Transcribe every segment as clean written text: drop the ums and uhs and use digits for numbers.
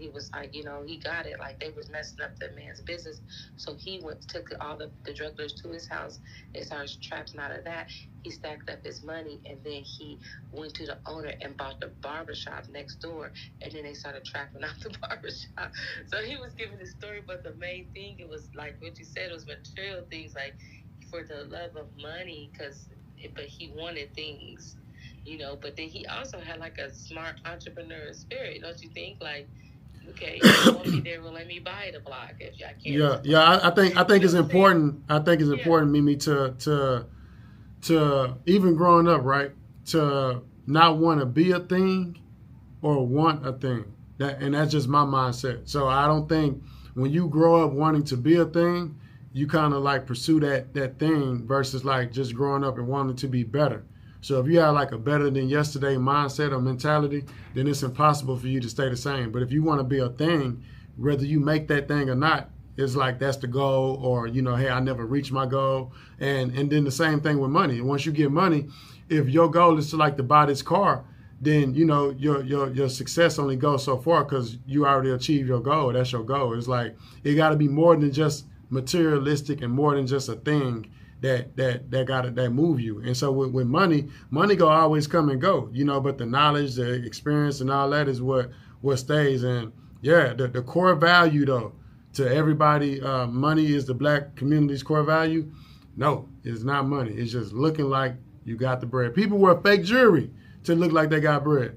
he was like, he got it. Like, they was messing up the man's business. So he took all the drug dealers to his house and started trapping out of that. He stacked up his money, and then he went to the owner and bought the barbershop next door, and then they started trapping out the barbershop. So he was giving the story, but the main thing, it was like what you said, it was material things, like for the love of money, but he wanted things, but then he also had like a smart entrepreneur spirit, don't you think? Like, okay, you want me there, well, let me buy the block if I can. Yeah. I think it's important. I think it's important, Mimi, to even growing up, right, to not want to be a thing or want a thing. And that's just my mindset. So I don't think when you grow up wanting to be a thing, you kind of like pursue that thing versus like just growing up and wanting to be better. So if you have like a better than yesterday mindset or mentality, then it's impossible for you to stay the same. But if you want to be a thing, whether you make that thing or not, it's like that's the goal, or hey, I never reached my goal. And then the same thing with money. Once you get money, if your goal is to buy this car, then your success only goes so far because you already achieved your goal. That's your goal. It's like it got to be more than just materialistic and more than just a thing that move you. And so with money go always come and go, but the knowledge, the experience, and all that is what stays. And yeah, the core value though to everybody, money is the Black community's core value. No, it's not money. It's just looking like you got the bread. People wear fake jewelry to look like they got bread.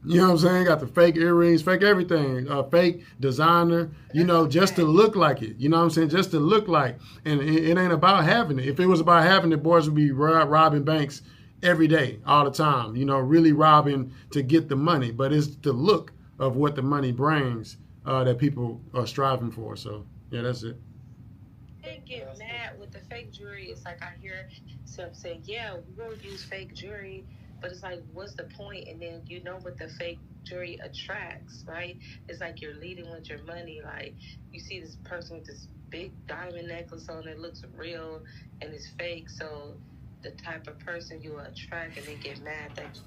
You know what I'm saying? Got the fake earrings, fake everything, fake designer, just to look like it. You know what I'm saying? Just to look like. And it ain't about having it. If it was about having it, boys would be robbing banks every day, all the time, really robbing to get the money. But it's the look of what the money brings that people are striving for. So, yeah, that's it. They get mad with the fake jewelry. It's like I hear some saying, yeah, we'll use fake jewelry, but it's like, what's the point? And then what the fake jewelry attracts, right? It's like you're leading with your money. Like, you see this person with this big diamond necklace on that looks real and it's fake. So the type of person you attract, and they get mad that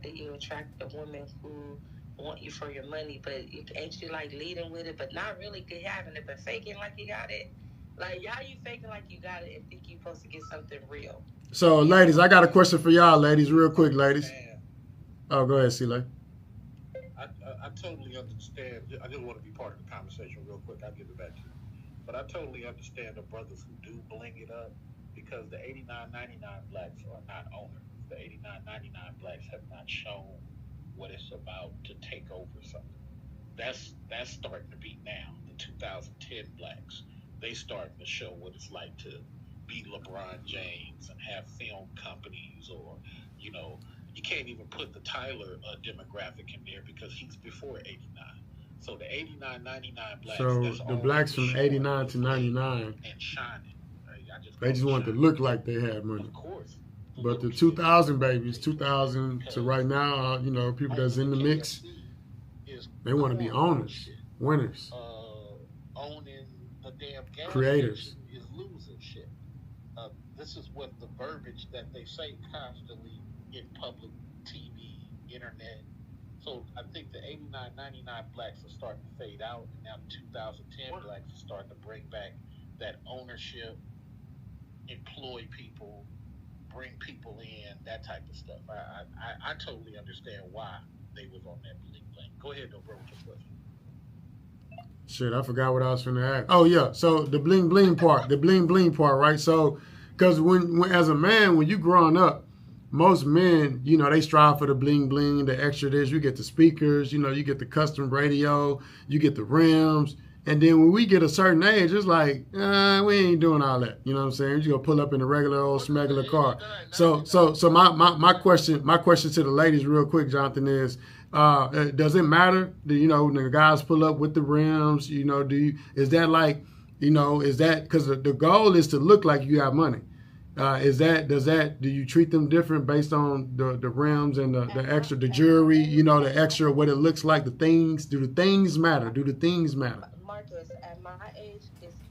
that you attract a woman who want you for your money, but ain't you like leading with it, but not really having it, but faking like you got it? Like, how you faking like you got it and think you're supposed to get something real? So, ladies, I got a question for y'all, ladies, real quick, ladies. Oh, go ahead, C-Lay. I totally understand. I just want to be part of the conversation real quick. I'll give it back to you. But I totally understand the brothers who do bling it up, because the 89.99 blacks are not owners. The 89.99 blacks have not shown what it's about to take over something. That's starting to be now. The 2010 blacks, they starting to show what it's like to be LeBron James and have film companies, or you can't even put the Tyler demographic in there because he's before 89. So the 89.99 blacks. So the blacks from 89 to 99 and shining. Right? They just want to look like they had money. Of course. But the 2000 babies, 2000 to right now, people that's in the mix, they want to be owners, winners, owning the damn gas creators. Is losing shit. This is what the verbiage that they say constantly in public TV, internet. So I think the 89.99 blacks are starting to fade out, and now the 2010 blacks are starting to bring back that ownership, employ people, bring people in, that type of stuff. I totally understand why they was on that bling bling. Go ahead, though, bro, with your question. Shit, I forgot what I was going to ask. Oh, yeah. So the bling bling part, right? So, because when as a man, when you growing up, most men, they strive for the bling bling, the extra this. You get the speakers, you get the custom radio, you get the rims. And then when we get a certain age, it's like, we ain't doing all that. You know what I'm saying? You're just gonna pull up in a regular old smuggler car. So my question to the ladies real quick, Jonathan, is does it matter? When the guys pull up with the rims, is that like, is that because the goal is to look like you have money? Do you treat them different based on the rims and the extra, the jewelry, the extra, what it looks like, the things? Do the things matter? Marcus, at my age,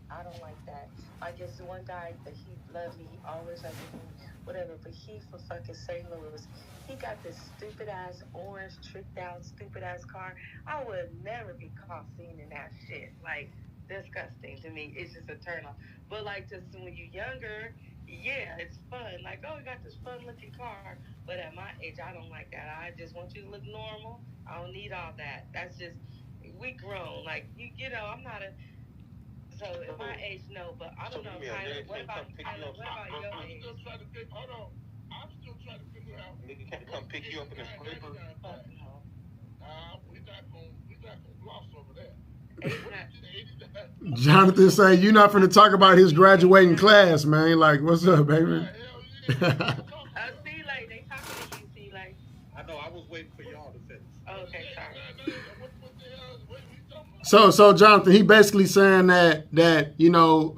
I don't like that. Like, it's one guy that he loved me, he always loved me. whatever. But he from fucking St. Louis. He got this stupid ass orange tricked out stupid ass car. I would never be caught seeing in that shit. Like disgusting to me. It's just a turn off. But like just when you're younger, yeah, it's fun. Like, oh, we got this fun looking car. But at my age, I don't like that. I just want you to look normal. I don't need all that. That's just we grown. Like you know, I'm not a. So at my age, no. But I don't know, Tyler. What about Tyler? What about your age? I'm still trying to figure. Hold on. I'm still trying to figure out. Nigga can't come pick you up in a scraper. Fuck no. We not gonna gloss over that. Jonathan say you not finna talk about his graduating class, man. Like, what's up, baby? See, like they talking to you. See, like. I know. I was waiting for y'all to finish. Okay, sorry. So Jonathan, he basically saying that you know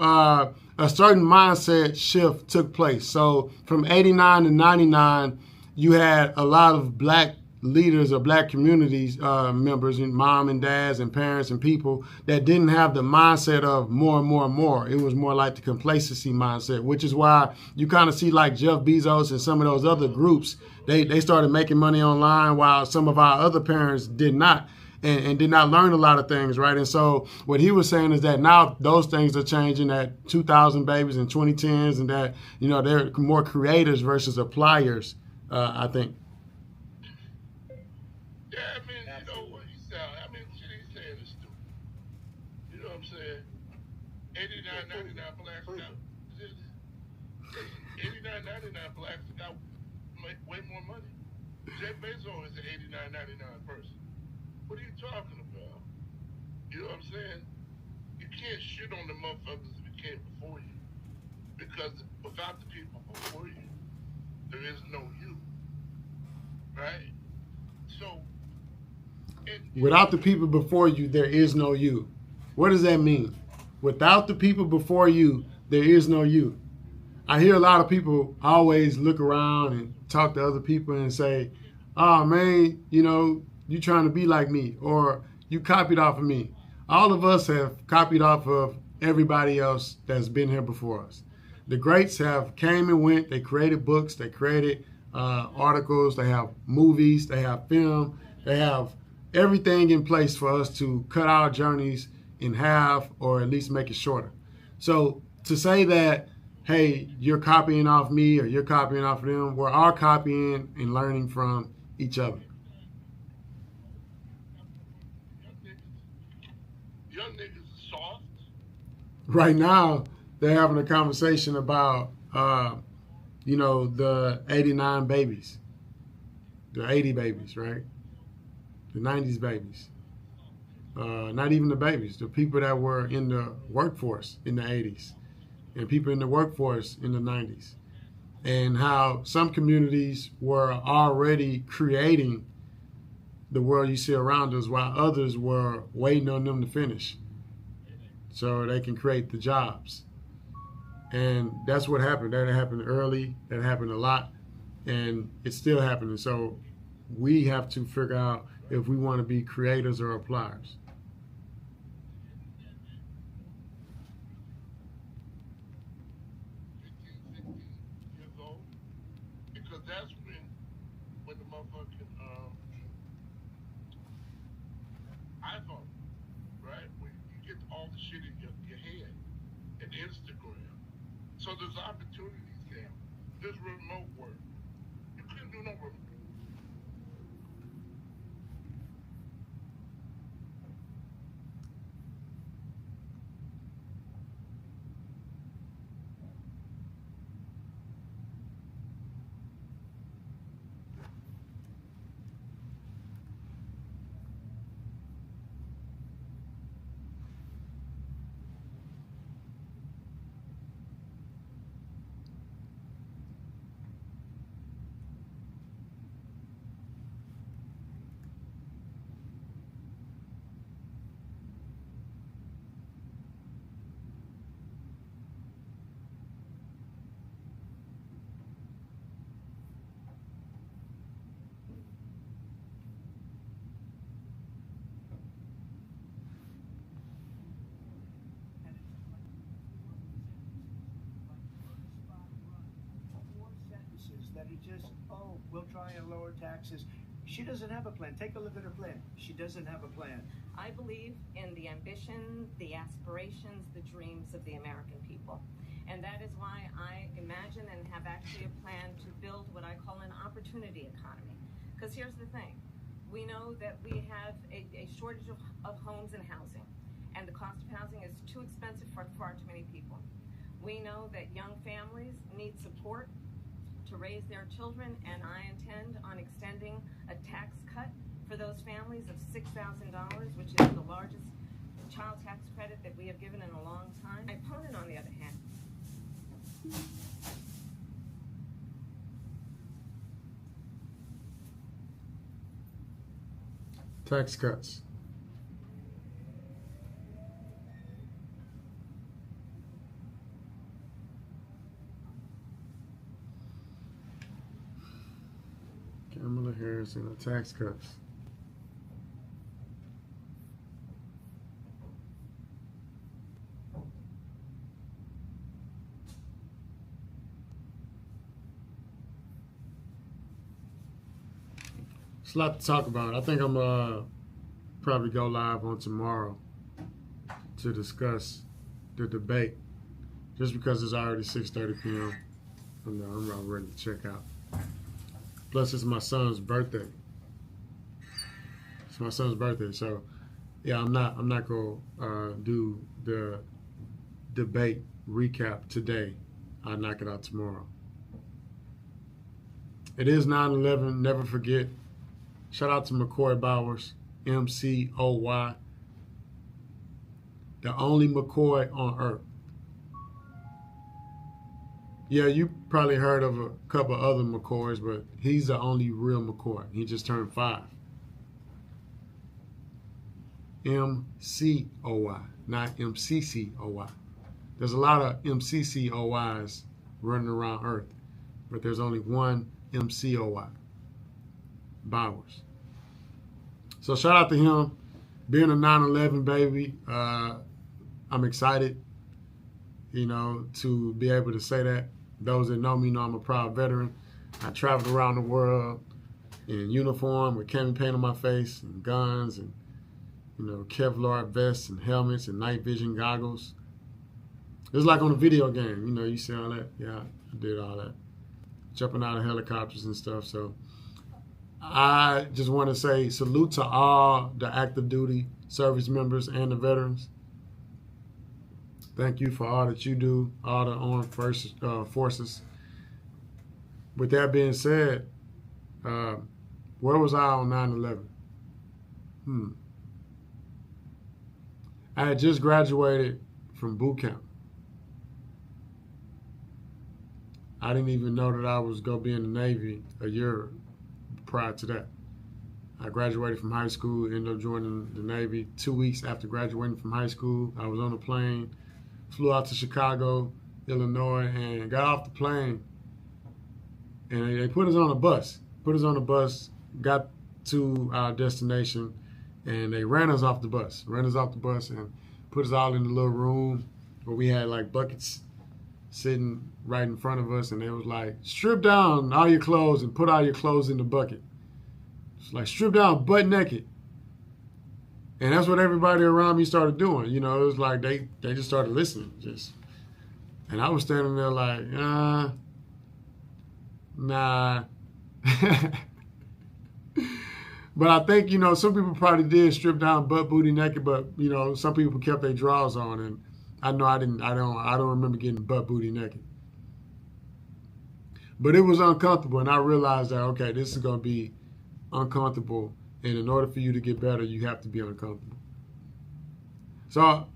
a certain mindset shift took place. So from 89 to 99, you had a lot of black leaders or black communities members, and mom and dads and parents and people that didn't have the mindset of more and more and more. It was more like the complacency mindset, which is why you kind of see like Jeff Bezos and some of those other groups, they started making money online while some of our other parents did not. And did not learn a lot of things, right? And so what he was saying is that now those things are changing at 2000 babies and 2010s, and that, you know, they're more creators versus appliers, I think. Yeah, I mean, you know what he said. I mean, shit he's saying is stupid. You know what I'm saying? 89, 99 blacks got 89, 99 blacks got way more money. Jeff Bezos is an 89, 99 person. What are you talking about? You know what I'm saying? You can't shit on the motherfuckers that came before you. Because without the people before you, there is no you. Right? So, without the people before you, there is no you. What does that mean? Without the people before you, there is no you. I hear a lot of people always look around and talk to other people and say, oh man, you know, you trying to be like me, or you copied off of me. All of us have copied off of everybody else that's been here before us. The greats have came and went. They created books. They created articles. They have movies. They have film. They have everything in place for us to cut our journeys in half, or at least make it shorter. So to say that, hey, you're copying off me or you're copying off of them, we're all copying and learning from each other. young niggas are soft. Right now, they're having a conversation about, you know, the 89 babies, the 80 babies, right? The 90s babies. Not even the babies, the people that were in the workforce in the 80s and people in the workforce in the 90s. And how some communities were already creating the world you see around us while others were waiting on them to finish so they can create the jobs. And that's what happened. That happened early. That happened a lot. And it's still happening. So we have to figure out if we want to be creators or appliers. 15, 16 years old. Because that's when the motherfucking iPhone, right? When you get all the shit in your head and Instagram. So there's opportunities there. There's remote work. You couldn't do no remote. taxes. She doesn't have a plan. Take a look at her plan. She doesn't have a plan. I believe in the ambition, the aspirations, the dreams of the American people. And that is why I imagine and have actually a plan to build what I call an opportunity economy. Because here's the thing. We know that we have a shortage of homes and housing. And the cost of housing is too expensive for far too many people. We know that young families need support to raise their children, and I intend on extending a tax cut for those families of $6,000, which is the largest child tax credit that we have given in a long time. My opponent, on the other hand, tax cuts. Kamala Harris and the tax cuts. It's a lot to talk about. I think I'm probably go live on tomorrow to discuss the debate, just because it's already 6:30 p.m. I'm about ready to check out. Plus, it's my son's birthday. It's my son's birthday, so yeah, I'm not gonna do the debate recap today. I'll knock it out tomorrow. It is 9/11. Never forget. Shout out to McCoy Bowers, MCOY, the only McCoy on earth. Yeah, you probably heard of a couple other McCoys, but he's the only real McCoy. He just turned 5. MCOY, not MCCOY. There's a lot of MCCOYs running around Earth, but there's only one MCOY, Bowers. So shout out to him. Being a 9/11 baby, I'm excited, to be able to say that. Those that know me know I'm a proud veteran. I traveled around the world in uniform with cami paint on my face and guns and, Kevlar vests and helmets and night vision goggles. It was like on a video game, you see all that? Yeah, I did all that. Jumping out of helicopters and stuff. So I just want to say salute to all the active duty service members and the veterans. Thank you for all that you do, all the armed forces. With that being said, where was I on 9/11? I had just graduated from boot camp. I didn't even know that I was going to be in the Navy a year prior to that. I graduated from high school, ended up joining the Navy. 2 weeks after graduating from high school, I was on a plane, flew out to Chicago, Illinois, and got off the plane. And they put us on a bus. Got to our destination, and they ran us off the bus. And put us all in the little room where we had like buckets sitting right in front of us, and they was like, strip down all your clothes and put all your clothes in the bucket. It's like, strip down butt naked. And that's what everybody around me started doing. It was like they just started listening. And I was standing there like, nah. But I think, some people probably did strip down butt booty naked, but, some people kept their drawers on. And I know I don't remember getting butt booty naked. But it was uncomfortable, and I realized that, okay, this is going to be uncomfortable, and in order for you to get better, you have to be uncomfortable. So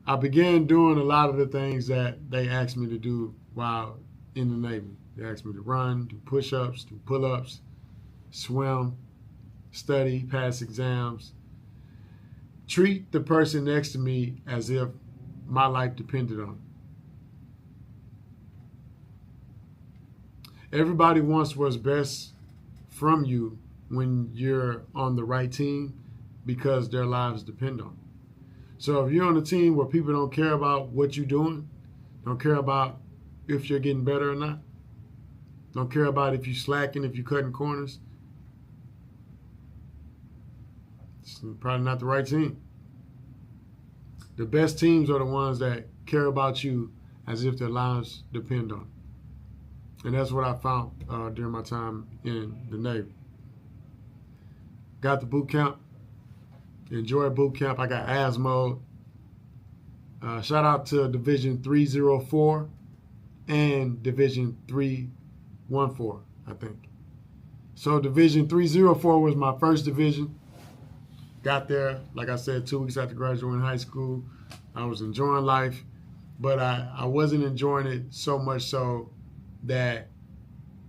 I began doing a lot of the things that they asked me to do while in the Navy. They asked me to run, do push-ups, do pull-ups, swim, study, pass exams, treat the person next to me as if my life depended on it. Everybody wants what's best from you when you're on the right team because their lives depend on it. So if you're on a team where people don't care about what you're doing, don't care about if you're getting better or not, don't care about if you slacking, if you cutting corners, it's probably not the right team. The best teams are the ones that care about you as if their lives depend on it. And that's what I found during my time in the Navy. Got the boot camp. Enjoyed boot camp. I got ASMO. Shout out to Division 304 and Division 314, I think. So Division 304 was my first division. Got there, like I said, 2 weeks after graduating high school. I was enjoying life, but I wasn't enjoying it so much so that,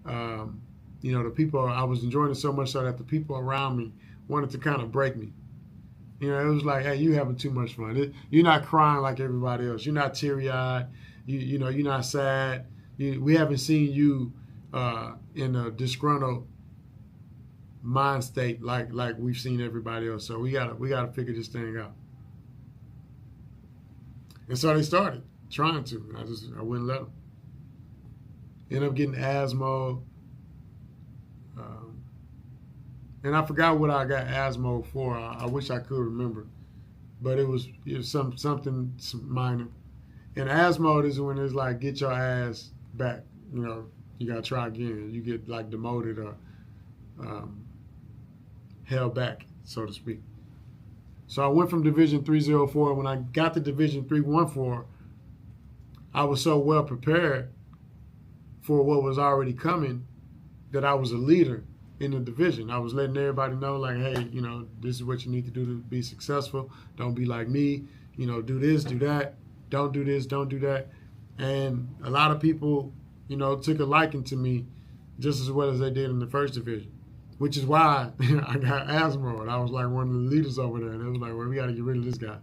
the people, I was enjoying it so much so that the people around me wanted to kind of break me. You know, it was like, hey, you having too much fun. You're not crying like everybody else. You're not teary-eyed. You're not sad. We haven't seen you in a disgruntled mind state like we've seen everybody else. So we gotta figure this thing out. And so they started trying to. I wouldn't let them. Ended up getting asthma. And I forgot what I got asthma for. I wish I could remember, but it was something minor. And asthma is when it's like, get your ass back. You gotta try again. You get like demoted or held back, so to speak. So I went from Division 304. When I got to Division 314, I was so well prepared for what was already coming that I was a leader in the division. I was letting everybody know, like, hey, this is what you need to do to be successful. Don't be like me. Do this, do that. Don't do this, don't do that. And a lot of people, took a liking to me just as well as they did in the first division, which is why I got asthma. And I was like one of the leaders over there. And it was like, well, we got to get rid of this guy.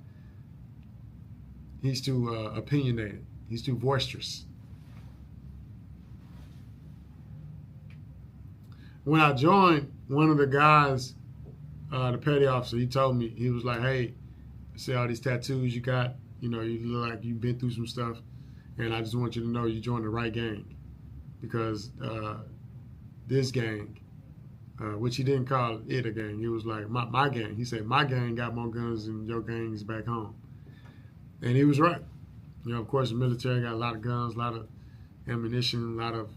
He's too opinionated. He's too boisterous. When I joined, one of the guys, the petty officer, he told me, he was like, hey, I see all these tattoos you got. You look like you've been through some stuff. And I just want you to know you joined the right gang. Because this gang, which he didn't call it a gang, it was like my gang. He said, my gang got more guns than your gangs back home. And he was right. Of course, the military got a lot of guns, a lot of ammunition, a lot of,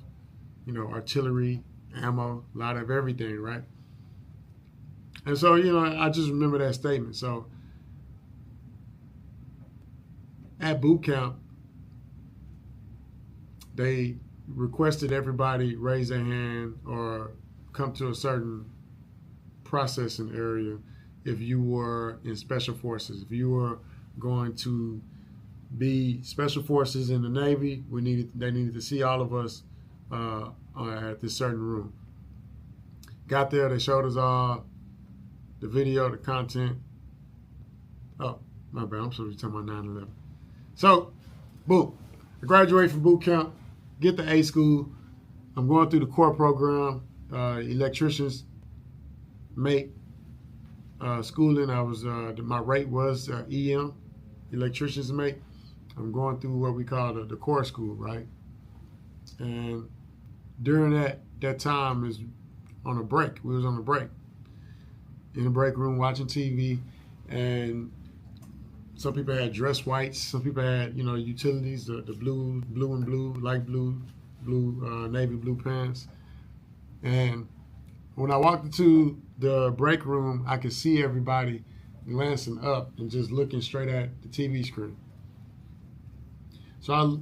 artillery, ammo, a lot of everything, right? And so, I just remember that statement. So at boot camp, they requested everybody raise their hand or come to a certain processing area if you were in special forces. If you were going to be special forces in the Navy, they needed to see all of us at this certain room. Got there, they showed us all the video, the content. Oh, my bad, I'm supposed to be talking about 9/11. So, boom, I graduate from boot camp, get to A school. I'm going through the core program, electrician's mate schooling. I was my rate was EM, electrician's mate. I'm going through what we call the core school, right? And during that time is on a break. We was on a break in the break room watching TV, and some people had dress whites. Some people had utilities, the blue and blue, light blue, navy blue pants. And when I walked into the break room, I could see everybody glancing up and just looking straight at the TV screen. So I,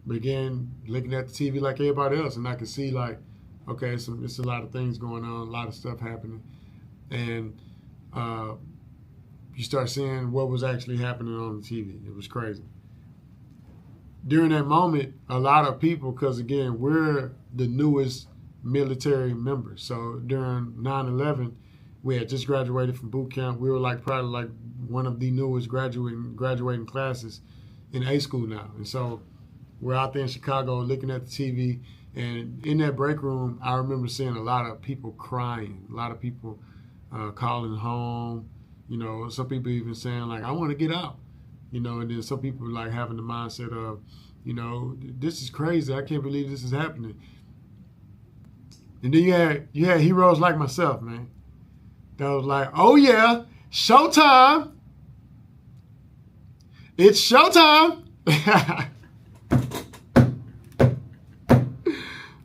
began looking at the TV like everybody else, and I could see like, okay, it's a lot of things going on, a lot of stuff happening, and you start seeing what was actually happening on the TV. It was crazy. During that moment, a lot of people, because again, we're the newest military members. So during 9/11, we had just graduated from boot camp. We were probably like one of the newest graduating classes in A school now. And so we're out there in Chicago looking at the TV, and in that break room, I remember seeing a lot of people crying, a lot of people calling home. Some people even saying like, I want to get out. And then some people like having the mindset of, this is crazy. I can't believe this is happening. And then you had heroes like myself, man. That was like, oh yeah, showtime. It's showtime.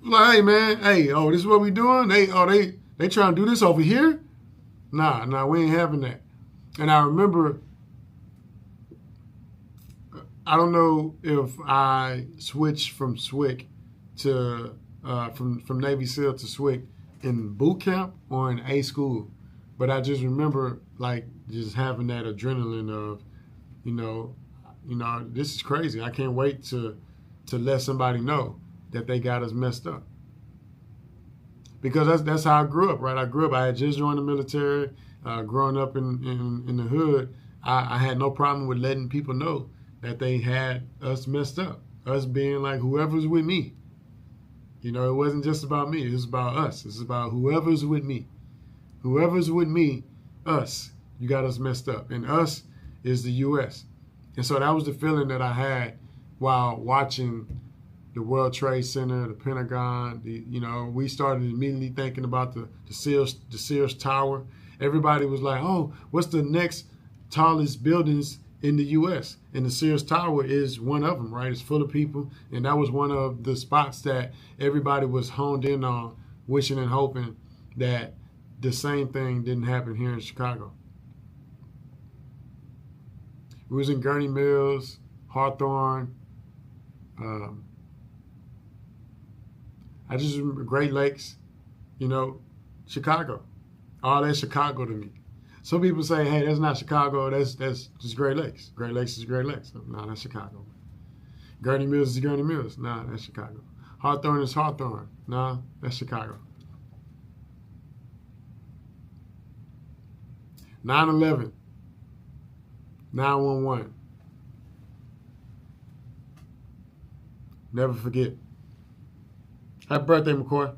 Like, hey man, hey, oh, this is what we doing? They trying to do this over here? Nah, we ain't having that. And I remember, I don't know if I switched from SWCC to from Navy SEAL to SWCC in boot camp or in A school, but I just remember like just having that adrenaline of, you know, this is crazy. I can't wait to let somebody know that they got us messed up. Because that's how I grew up, right? I had just joined the military, growing up in the hood. I had no problem with letting people know that they had us messed up. Us being like, whoever's with me. You know, it wasn't just about me. It was about us. It's about whoever's with me. Whoever's with me, us. You got us messed up. And us is the U.S. And so that was the feeling that I had while watching the World Trade Center, the Pentagon. We started immediately thinking about the Sears Tower. Everybody was like, oh, what's the next tallest buildings in the U.S.? And the Sears Tower is one of them, right? It's full of people. And that was one of the spots that everybody was honed in on, wishing and hoping that the same thing didn't happen here in Chicago. We was in Gurney Mills, Hawthorne. I just remember Great Lakes, Chicago. All that's Chicago to me. Some people say, hey, that's not Chicago, that's just Great Lakes. Great Lakes is Great Lakes. No, that's Chicago. Gurney Mills is Gurney Mills. No, that's Chicago. Hawthorne is Hawthorne. No, that's Chicago. 9/11. 9/11. Never forget. Happy birthday, McCoy.